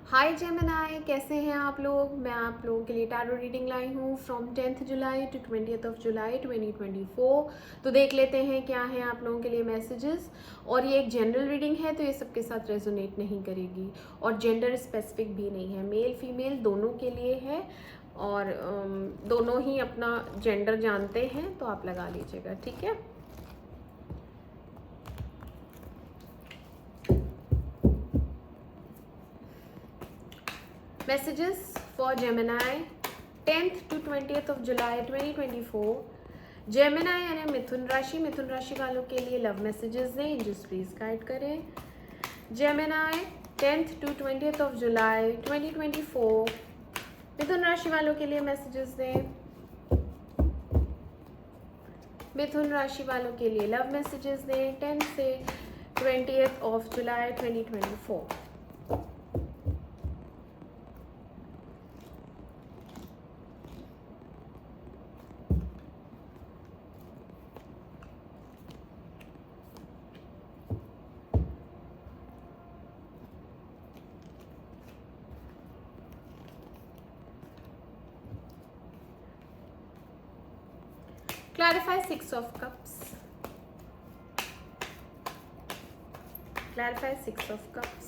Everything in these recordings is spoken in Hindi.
हाय जेमिनाई, कैसे हैं आप लोग। मैं आप लोगों के लिए टैरो रीडिंग लाई हूँ from 10th July to 20th जुलाई 2024। तो देख लेते हैं क्या है आप लोगों के लिए मैसेजेस। और ये एक जनरल रीडिंग है तो ये सबके साथ रेजोनेट नहीं करेगी और जेंडर स्पेसिफिक भी नहीं है, मेल फीमेल दोनों के लिए है। और दोनों ही अपना जेंडर जानते हैं तो आप लगा लीजिएगा, ठीक है। Messages for Gemini 10th to 20th of July 2024। Gemini यानी मिथुन राशि वालों के लिए लव मैसेजेस दें, एंजल्स प्लीज गाइड करें। Gemini 10th to 20th of July 2024, मिथुन राशि वालों के लिए मैसेजेस दें। मिथुन राशि वालों के लिए लव मैसेजेस दें 10th से 20th of July 2024। Clarify Six of Cups. Clarify Six of Cups.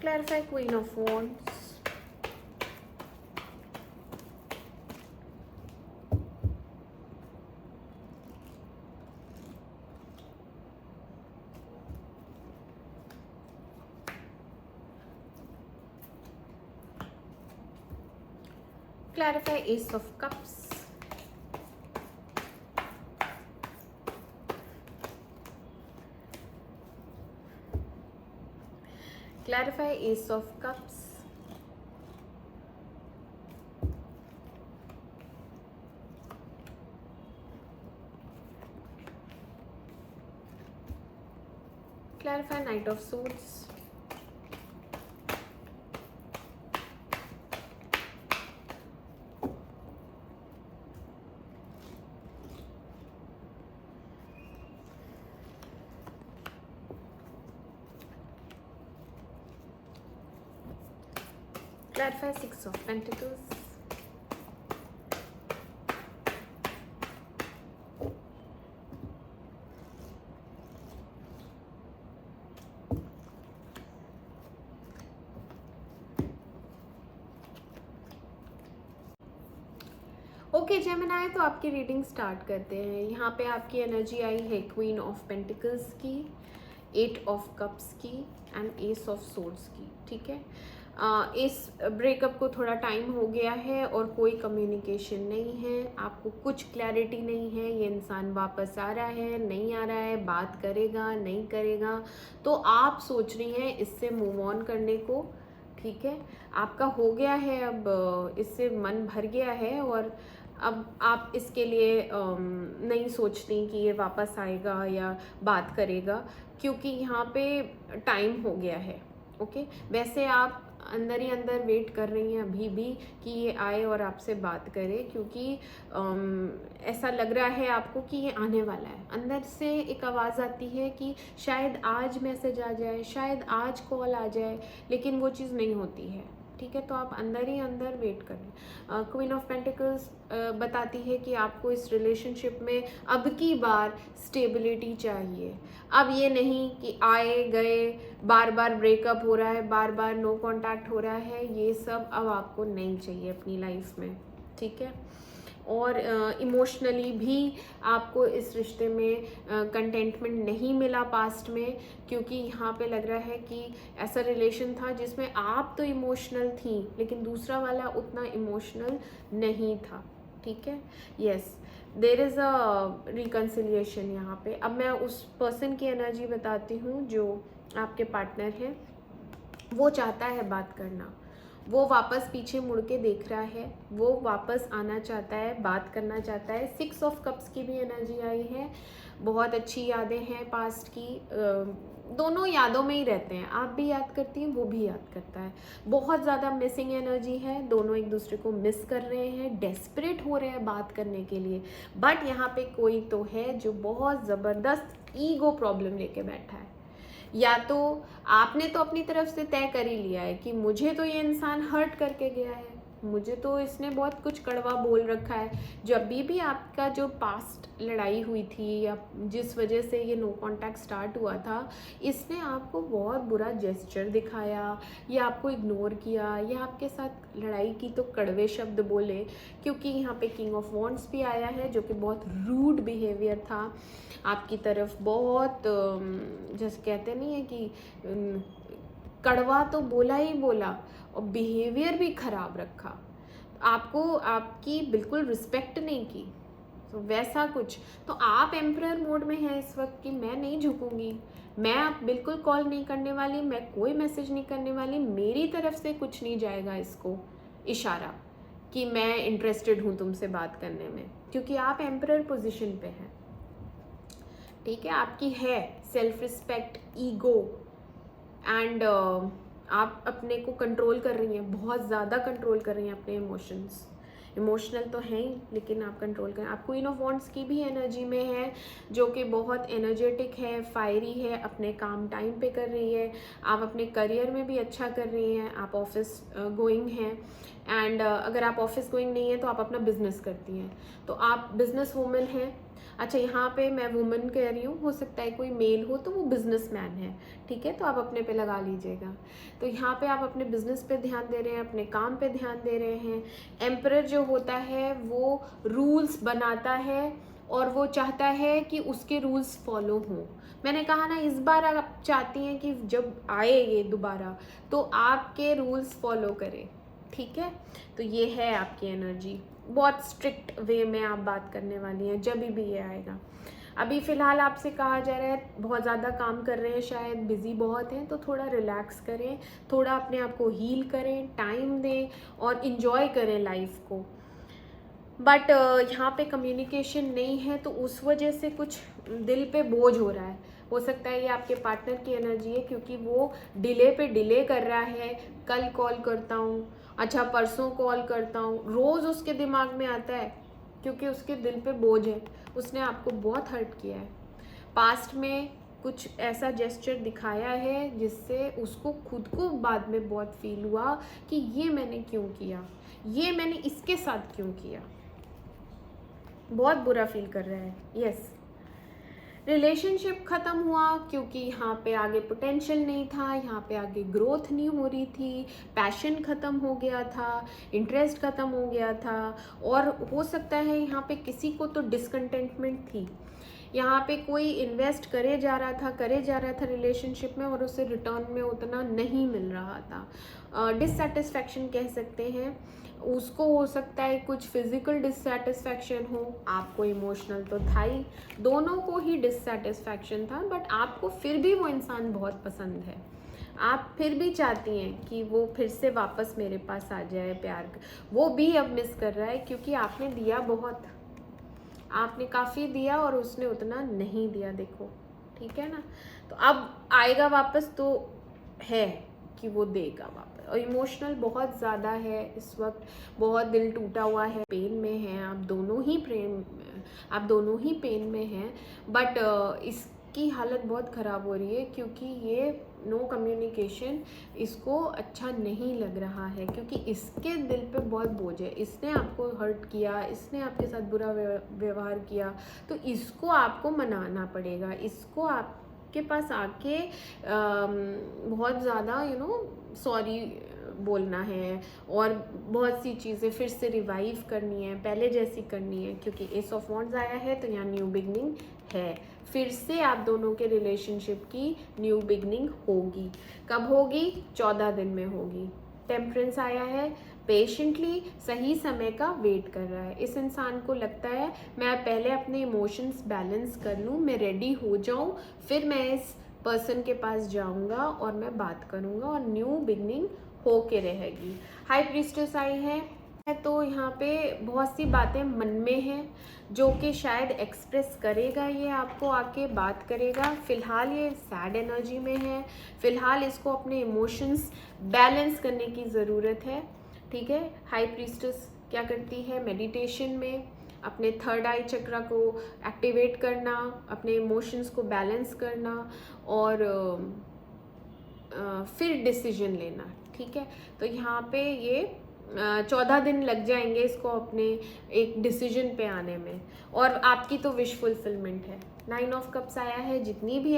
Clarify Queen of Wands. Clarify Ace of Cups. Clarify Ace of Cups. Clarify Knight of Swords. Clarify Six of Pentacles. Okay Gemini, तो आपकी रीडिंग स्टार्ट करते हैं। यहाँ पे आपकी एनर्जी आई है क्वीन ऑफ पेंटिकल्स की, 8 ऑफ कप्स की एंड एस ऑफ सोर्ड्स की, ठीक है। इस ब्रेकअप को थोड़ा टाइम हो गया है और कोई कम्युनिकेशन नहीं है, आपको कुछ क्लैरिटी नहीं है, ये इंसान वापस आ रहा है नहीं आ रहा है, बात करेगा नहीं करेगा, तो आप सोच रही हैं इससे मूव ऑन करने को, ठीक है। आपका हो गया है, अब इससे मन भर गया है और अब आप इसके लिए नहीं सोचती कि ये वापस आएगा या बात करेगा, क्योंकि यहाँ पे टाइम हो गया है। ओके, वैसे आप अंदर ही अंदर वेट कर रही हैं अभी भी कि ये आए और आपसे बात करे, क्योंकि ऐसा लग रहा है आपको कि ये आने वाला है। अंदर से एक आवाज़ आती है कि शायद आज मैसेज आ जाए, शायद आज कॉल आ जाए, लेकिन वो चीज़ नहीं होती है, ठीक है। तो आप अंदर ही अंदर वेट करें। क्वीन ऑफ पेंटिकल्स बताती है कि आपको इस रिलेशनशिप में अब की बार स्टेबिलिटी चाहिए। अब ये नहीं कि आए गए, बार बार ब्रेकअप हो रहा है, बार बार नो कांटेक्ट हो रहा है, ये सब अब आपको नहीं चाहिए अपनी लाइफ में, ठीक है। और इमोशनली भी आपको इस रिश्ते में कंटेंटमेंट नहीं मिला पास्ट में, क्योंकि यहाँ पे लग रहा है कि ऐसा रिलेशन था जिसमें आप तो इमोशनल थी लेकिन दूसरा वाला उतना इमोशनल नहीं था, ठीक है। Yes, there is a reconciliation यहाँ पे। अब मैं उस पर्सन की एनर्जी बताती हूँ जो आपके पार्टनर है। वो चाहता है बात करना, वो वापस पीछे मुड़ के देख रहा है, वो वापस आना चाहता है, बात करना चाहता है। 6 ऑफ कप्स की भी एनर्जी आई है, बहुत अच्छी यादें हैं पास्ट की, दोनों यादों में ही रहते हैं, आप भी याद करती हैं, वो भी याद करता है। बहुत ज़्यादा मिसिंग एनर्जी है, दोनों एक दूसरे को मिस कर रहे हैं, डेस्परेट हो रहे हैं बात करने के लिए। बट यहाँ पे कोई तो है जो बहुत ज़बरदस्त ईगो प्रॉब्लम लेके बैठा है। या तो आपने तो अपनी तरफ से तय कर ही लिया है कि मुझे तो ये इंसान हर्ट करके गया है, मुझे तो इसने बहुत कुछ कड़वा बोल रखा है। जब भी आपका जो पास्ट लड़ाई हुई थी या जिस वजह से ये नो कांटेक्ट स्टार्ट हुआ था, इसने आपको बहुत बुरा जेस्चर दिखाया या आपको इग्नोर किया या आपके साथ लड़ाई की तो कड़वे शब्द बोले, क्योंकि यहाँ पे किंग ऑफ वॉन्ड्स भी आया है जो कि बहुत रूड बिहेवियर था आपकी तरफ। बहुत जैसे कहते नहीं है कि कड़वा तो बोला ही बोला और बिहेवियर भी ख़राब रखा, आपको आपकी बिल्कुल रिस्पेक्ट नहीं की, तो वैसा कुछ। तो आप एम्परर मोड में हैं इस वक्त कि मैं नहीं झुकूंगी, मैं आप बिल्कुल कॉल नहीं करने वाली, मैं कोई मैसेज नहीं करने वाली, मेरी तरफ से कुछ नहीं जाएगा इसको इशारा कि मैं इंटरेस्टेड हूँ तुमसे बात करने में, क्योंकि आप एम्परर पोजीशन पे हैं। ठीक है, आपकी है सेल्फ रिस्पेक्ट, ईगो एंड आप अपने को कंट्रोल कर रही हैं, बहुत ज़्यादा कंट्रोल कर रही हैं अपने इमोशंस। इमोशनल तो है ही, लेकिन आप कंट्रोल करें। आप क्वीन ऑफ वॉन्ड्स की भी एनर्जी में है जो कि बहुत एनर्जेटिक है, फायरी है, अपने काम टाइम पे कर रही है, आप अपने करियर में भी अच्छा कर रही हैं, आप ऑफिस गोइंग हैं। एंड अगर आप ऑफिस गोइंग नहीं है तो आप अपना बिजनेस करती हैं, तो आप बिजनेस वूमेन हैं। अच्छा, यहाँ पे मैं वुमेन कह रही हूँ, हो सकता है कोई मेल हो तो वो बिजनेसमैन है, ठीक है, तो आप अपने पे लगा लीजिएगा। तो यहाँ पे आप अपने बिजनेस पे ध्यान दे रहे हैं, अपने काम पे ध्यान दे रहे हैं। एम्परर जो होता है वो रूल्स बनाता है और वो चाहता है कि उसके रूल्स फॉलो हों। मैंने कहा ना, इस बार आप चाहती हैं कि जब आए ये दोबारा तो आपके रूल्स फॉलो करें, ठीक है। तो ये है आपकी एनर्जी, बहुत स्ट्रिक्ट वे में आप बात करने वाली हैं जब भी ये आएगा। अभी फ़िलहाल आपसे कहा जा रहा है बहुत ज़्यादा काम कर रहे हैं, शायद बिज़ी बहुत हैं, तो थोड़ा रिलैक्स करें, थोड़ा अपने आप को हील करें, टाइम दें और इन्जॉय करें लाइफ को। बट यहाँ पे कम्युनिकेशन नहीं है तो उस वजह से कुछ दिल पे बोझ हो रहा है। हो सकता है ये आपके पार्टनर की एनर्जी है, क्योंकि वो डिले पे डिले कर रहा है, कल कॉल करता हूँ, अच्छा परसों कॉल करता हूँ, रोज़ उसके दिमाग में आता है, क्योंकि उसके दिल पे बोझ है, उसने आपको बहुत हर्ट किया है। पास्ट में कुछ ऐसा जेस्चर दिखाया है जिससे उसको खुद को बाद में बहुत फील हुआ कि ये मैंने क्यों किया, ये मैंने इसके साथ क्यों किया, बहुत बुरा फील कर रहा है। यस, रिलेशनशिप ख़त्म हुआ क्योंकि यहाँ पे आगे पोटेंशियल नहीं था, यहाँ पे आगे ग्रोथ नहीं हो रही थी, पैशन ख़त्म हो गया था, इंटरेस्ट ख़त्म हो गया था, और हो सकता है यहाँ पे किसी को तो डिसकंटेंटमेंट थी। यहाँ पे कोई इन्वेस्ट करे जा रहा था रिलेशनशिप में और उसे रिटर्न में उतना नहीं मिल रहा था। डिससेटिस्फैक्शन कह सकते हैं उसको। हो सकता है कुछ फिजिकल डिससेटिस्फैक्शन हो, आपको इमोशनल तो था ही, दोनों को ही डिससेटिस्फैक्शन था, बट आपको फिर भी वो इंसान बहुत पसंद है, आप फिर भी चाहती हैं कि वो फिर से वापस मेरे पास आ जाए, प्यार वो भी अब मिस कर रहा है, क्योंकि आपने दिया बहुत, आपने काफ़ी दिया और उसने उतना नहीं दिया, देखो, ठीक है ना। तो अब आएगा वापस तो है कि वो देगा वापस, और इमोशनल बहुत ज़्यादा है इस वक्त, बहुत दिल टूटा हुआ है, पेन में हैं आप दोनों ही पेन में हैं। बट इसकी हालत बहुत ख़राब हो रही है क्योंकि ये नो कम्युनिकेशन इसको अच्छा नहीं लग रहा है, क्योंकि इसके दिल पे बहुत बोझ है, इसने आपको हर्ट किया, इसने आपके साथ बुरा व्यवहार किया, तो इसको आपको मनाना पड़ेगा, इसको आपके पास आके बहुत ज़्यादा सॉरी बोलना है और बहुत सी चीज़ें फिर से रिवाइव करनी है, पहले जैसी करनी है, क्योंकि एस ऑफ वॉन्ड्स आया है तो यहाँ न्यू बिगनिंग है, फिर से आप दोनों के रिलेशनशिप की न्यू बिगनिंग होगी। कब होगी? 14 दिन में होगी। टेम्परेंस आया है, पेशेंटली सही समय का वेट कर रहा है। इस इंसान को लगता है मैं पहले अपने इमोशंस बैलेंस कर लूँ, मैं रेडी हो जाऊँ, फिर मैं इस पर्सन के पास जाऊँगा और मैं बात करूँगा और न्यू बिगनिंग हो के रहेगी। हाई प्रीस्टेस आई है, तो यहाँ पे बहुत सी बातें मन में हैं जो कि शायद एक्सप्रेस करेगा, ये आपको आके बात करेगा। फ़िलहाल ये सैड एनर्जी में है, फ़िलहाल इसको अपने इमोशंस बैलेंस करने की ज़रूरत है, ठीक है। हाई प्रीस्टेस क्या करती है, मेडिटेशन में अपने थर्ड आई चक्रा को एक्टिवेट करना, अपने इमोशंस को बैलेंस करना और फिर डिसीजन लेना, ठीक है। तो यहाँ पे ये 14 दिन लग जाएंगे इसको अपने एक डिसीजन पे आने में, और आपकी तो विश फुलफिलमेंट है। 9 ऑफ कप्स आया है, जितनी भी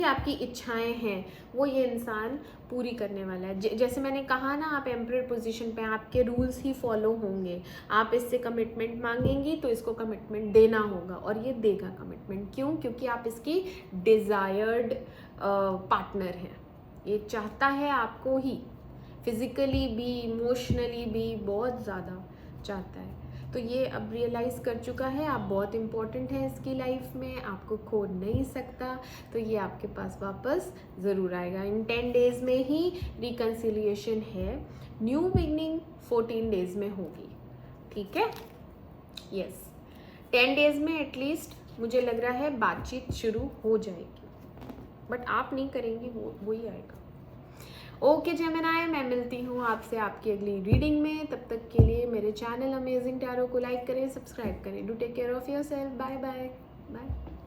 आपकी इच्छाएं हैं वो ये इंसान पूरी करने वाला है। जैसे मैंने कहा ना, आप एम्परर पोजीशन पे, आपके रूल्स ही फॉलो होंगे। आप इससे कमिटमेंट मांगेंगी तो इसको कमिटमेंट देना होगा, और ये देगा कमिटमेंट। क्यों? क्योंकि आप इसकी डिज़ायर्ड पार्टनर हैं। ये चाहता है आपको ही, फिज़िकली भी इमोशनली भी बहुत ज़्यादा चाहता है। तो ये अब रियलाइज़ कर चुका है आप बहुत इम्पोर्टेंट है इसकी लाइफ में, आपको खो नहीं सकता। तो ये आपके पास वापस ज़रूर आएगा। इन 10 डेज़ में ही रिकन्सिलिएशन है। न्यू बिगनिंग 14 डेज़ में होगी, ठीक है। यस, 10 डेज़ में एटलीस्ट मुझे लग रहा है बातचीत शुरू हो जाएगी, बट आप नहीं करेंगी, वो ही आएगा। ओके जेमिनी, मैं मिलती हूँ आपसे आपकी अगली रीडिंग में। तब तक के लिए मेरे चैनल अमेजिंग टैरो को लाइक करें, सब्सक्राइब करें। Do take care of yourself. Bye bye bye.